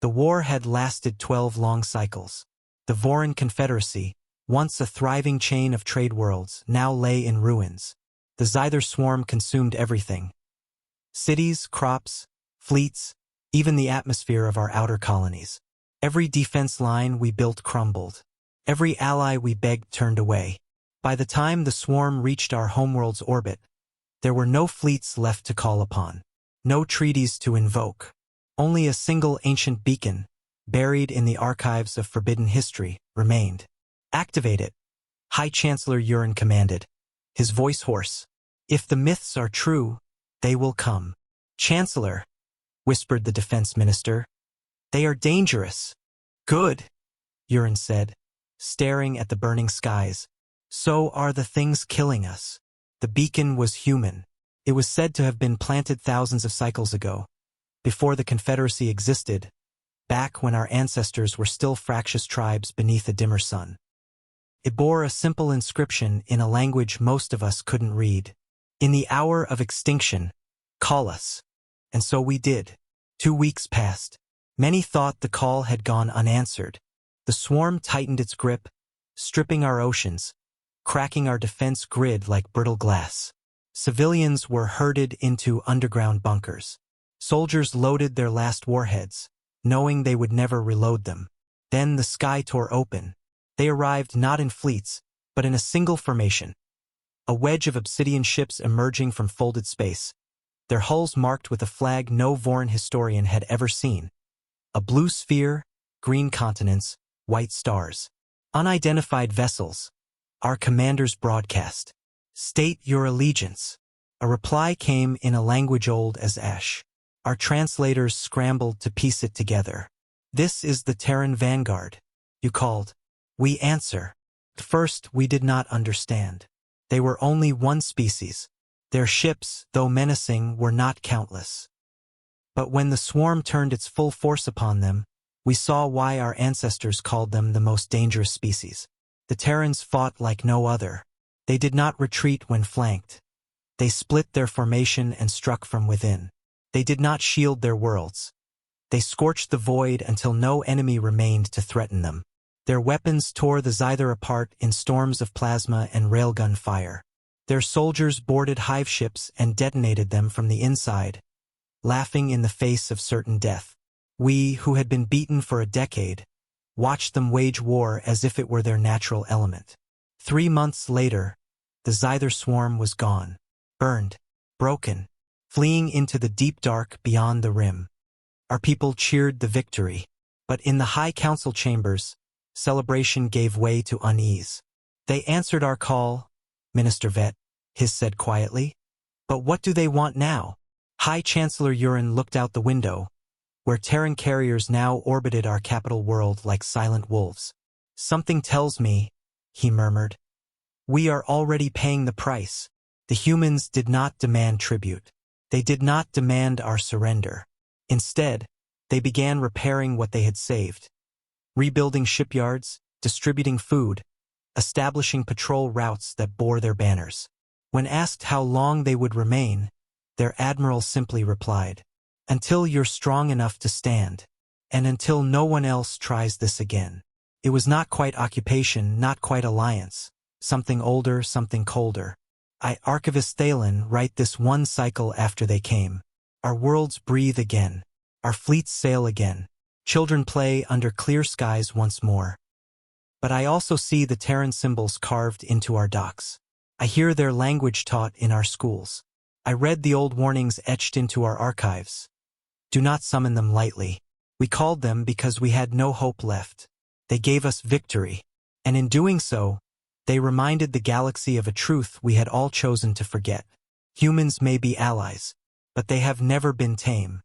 The war had lasted 12 long cycles. The Voran Confederacy, once a thriving chain of trade worlds, now lay in ruins. The Zither swarm consumed everything. Cities, crops, fleets, even the atmosphere of our outer colonies. Every defense line we built crumbled. Every ally we begged turned away. By the time the swarm reached our homeworld's orbit, there were no fleets left to call upon, no treaties to invoke. Only a single ancient beacon, buried in the archives of forbidden history, remained. "Activate it," High Chancellor Urin commanded, his voice hoarse. "If the myths are true, they will come." "Chancellor," whispered the defense minister, "they are dangerous." "Good," Urin said, staring at the burning skies. "So are the things killing us." The beacon was human. It was said to have been planted thousands of cycles ago, before the Confederacy existed, back when our ancestors were still fractious tribes beneath a dimmer sun. It bore a simple inscription in a language most of us couldn't read. "In the hour of extinction, call us." And so we did. 2 weeks passed. Many thought the call had gone unanswered. The swarm tightened its grip, stripping our oceans, cracking our defense grid like brittle glass. Civilians were herded into underground bunkers. Soldiers loaded their last warheads, knowing they would never reload them. Then the sky tore open. They arrived not in fleets, but in a single formation. A wedge of obsidian ships emerging from folded space, their hulls marked with a flag no Voran historian had ever seen. A blue sphere, green continents, white stars. Unidentified vessels. Our commander's broadcast. "State your allegiance." A reply came in a language old as ash. Our translators scrambled to piece it together. "This is the Terran Vanguard," you called. We answer. At first we did not understand. They were only one species. Their ships, though menacing, were not countless. But when the swarm turned its full force upon them, we saw why our ancestors called them the most dangerous species. The Terrans fought like no other. They did not retreat when flanked. They split their formation and struck from within. They did not shield their worlds. They scorched the void until no enemy remained to threaten them. Their weapons tore the Zither apart in storms of plasma and railgun fire. Their soldiers boarded hive ships and detonated them from the inside, laughing in the face of certain death. We, who had been beaten for a decade, watched them wage war as if it were their natural element. 3 months later, the Zither swarm was gone, burned, broken, fleeing into the deep dark beyond the rim. Our people cheered the victory, but in the High Council chambers, celebration gave way to unease. "They answered our call, Minister Vet," Hiss said quietly. "But what do they want now?" High Chancellor Urin looked out the window, where Terran carriers now orbited our capital world like silent wolves. "Something tells me," he murmured, "we are already paying the price." The humans did not demand tribute. They did not demand our surrender. Instead, they began repairing what they had saved. Rebuilding shipyards, distributing food, establishing patrol routes that bore their banners. When asked how long they would remain, their admiral simply replied, "Until you're strong enough to stand, and until no one else tries this again." It was not quite occupation, not quite alliance, something older, something colder. I, Archivist Thalen, write this one cycle after they came. Our worlds breathe again. Our fleets sail again. Children play under clear skies once more. But I also see the Terran symbols carved into our docks. I hear their language taught in our schools. I read the old warnings etched into our archives. Do not summon them lightly. We called them because we had no hope left. They gave us victory. And in doing so, they reminded the galaxy of a truth we had all chosen to forget. Humans may be allies, but they have never been tame.